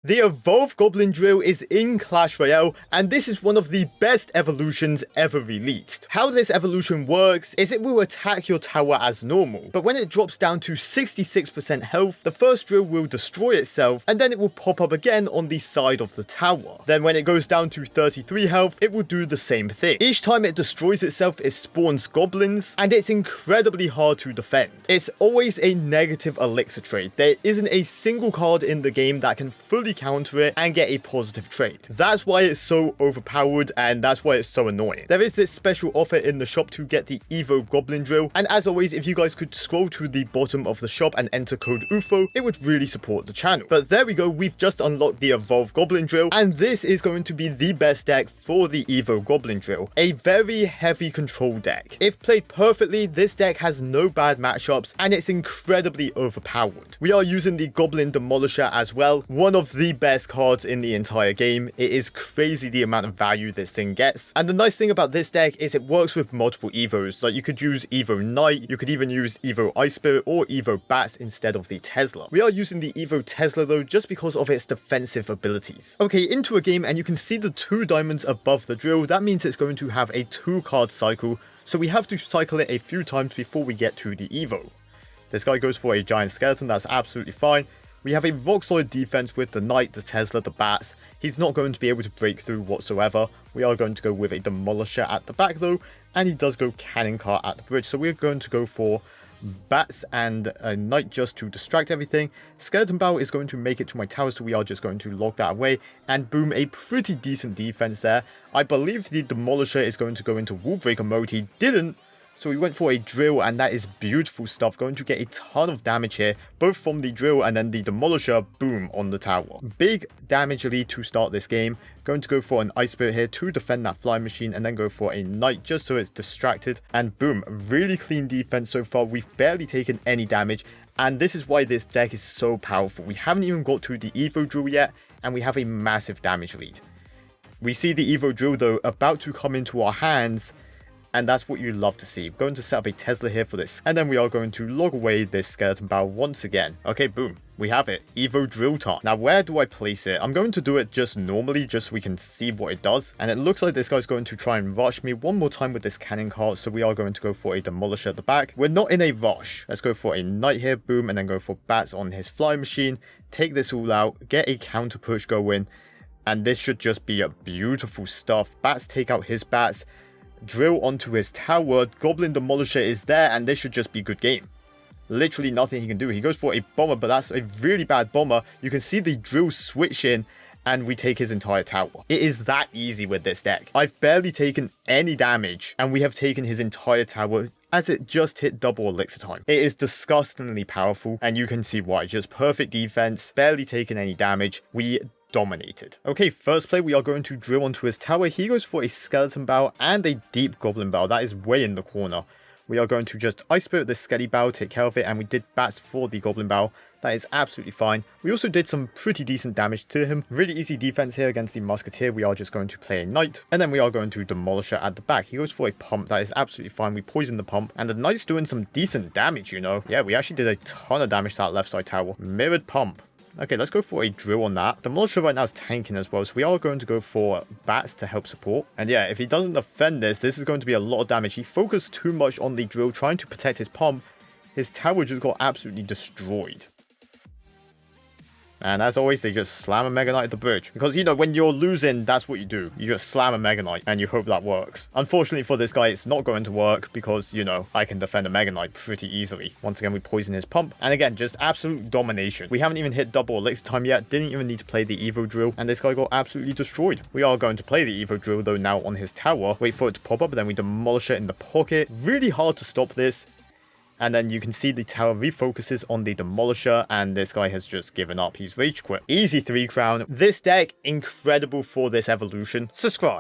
The Evolved Goblin Drill is in Clash Royale, and this is one of the best evolutions ever released. How this evolution works is it will attack your tower as normal, but when it drops down to 66% health, the first drill will destroy itself, and then it will pop up again on the side of the tower. Then when it goes down to 33 health, it will do the same thing. Each time it destroys itself, it spawns goblins, and it's incredibly hard to defend. It's always a negative elixir trade. There isn't a single card in the game that can fully counter it and get a positive trade. That's why it's so overpowered, and that's why it's so annoying. There is this special offer in the shop to get the Evo Goblin Drill, and as always, if you guys could scroll to the bottom of the shop and enter code OOfro, it would really support the channel. But there we go, we've just unlocked the Evolved Goblin Drill, and this is going to be the best deck for the Evo Goblin Drill. A very heavy control deck. If played perfectly, this deck has no bad matchups, and it's incredibly overpowered. We are using the Goblin Demolisher as well, one of the best cards in the entire game. It is crazy the amount of value this thing gets. And the nice thing about this deck is it works with multiple Evos. Like you could use Evo Knight, you could even use Evo Ice Spirit or Evo Bats instead of the Tesla. We are using the Evo Tesla though just because of its defensive abilities. Okay, into a game and you can see the 2 diamonds above the drill. That means it's going to have a 2-card cycle. So we have to cycle it a few times before we get to the Evo. This guy goes for a giant skeleton, that's absolutely fine. We have a rock solid defense with the Knight, the Tesla, the Bats. He's not going to be able to break through whatsoever. We are going to go with a Demolisher at the back though, and he does go Cannon Cart at the bridge. So we're going to go for Bats and a Knight just to distract everything. Skeleton Barrel is going to make it to my tower, so we are just going to lock that away. And boom, a pretty decent defense there. I believe the Demolisher is going to go into Wall Breaker mode. He didn't. So we went for a drill, and that is beautiful stuff. Going to get a ton of damage here, both from the drill and then the Demolisher, boom, on the tower. Big damage lead to start this game. Going to go for an Ice Spirit here to defend that flying machine, and then go for a Knight just so it's distracted. And boom, really clean defense so far. We've barely taken any damage, and this is why this deck is so powerful. We haven't even got to the Evo Drill yet, and we have a massive damage lead. We see the Evo Drill though about to come into our hands, and that's what you love to see. We're going to set up a Tesla here for this. And then we are going to log away this Skeleton Barrel once again. Okay, boom. We have it. Evo Drill Time. Now, where do I place it? I'm going to do it just normally, just so we can see what it does. And it looks like this guy's going to try and rush me one more time with this Cannon Cart. So we are going to go for a Demolisher at the back. We're not in a rush. Let's go for a Knight here, boom. And then go for Bats on his flying machine. Take this all out. Get a counter push going. And this should just be a beautiful stuff. Bats take out his Bats. Drill onto his tower. Goblin Demolisher is there, and this should just be good game. Literally nothing he can do. He goes for a bomber, but that's a really bad bomber. You can see the drill switch in, and we take his entire tower. It is that easy with this deck. I've barely taken any damage, and we have taken his entire tower as it just hit double elixir time. It is disgustingly powerful, and you can see why. Just perfect defense, barely taken any damage. We dominated. Okay, first play, we are going to drill onto his tower. He goes for a Skeleton Barrel and a Deep Goblin Barrel. That is way in the corner. We are going to just Ice Spirit the Skelly Barrel, take care of it, and we did Bats for the Goblin Barrel. That is absolutely fine. We also did some pretty decent damage to him. Really easy defense here against the Musketeer. We are just going to play a Knight, and then we are going to Demolisher at the back. He goes for a Pump. That is absolutely fine. We poison the Pump, and the Knight's doing some decent damage, you know. Yeah, we actually did a ton of damage to that left side tower. Mirrored Pump. Okay, let's go for a drill on that. Demolisher right now is tanking as well, so we are going to go for Bats to help support. And yeah, if he doesn't defend this, this is going to be a lot of damage. He focused too much on the drill, trying to protect his pump. His tower just got absolutely destroyed. And as always, they just slam a Mega Knight at the bridge. Because, you know, when you're losing, that's what you do. You just slam a Mega Knight and you hope that works. Unfortunately for this guy, it's not going to work because, you know, I can defend a Mega Knight pretty easily. Once again, we poison his pump. And again, just absolute domination. We haven't even hit double elixir time yet. Didn't even need to play the Evo Drill. And this guy got absolutely destroyed. We are going to play the Evo Drill, though, now on his tower. Wait for it to pop up, and then we demolish it in the pocket. Really hard to stop this. And then you can see the tower refocuses on the Demolisher, and this guy has just given up. He's rage quit. Easy 3 crown. This deck, incredible for this evolution. Subscribe.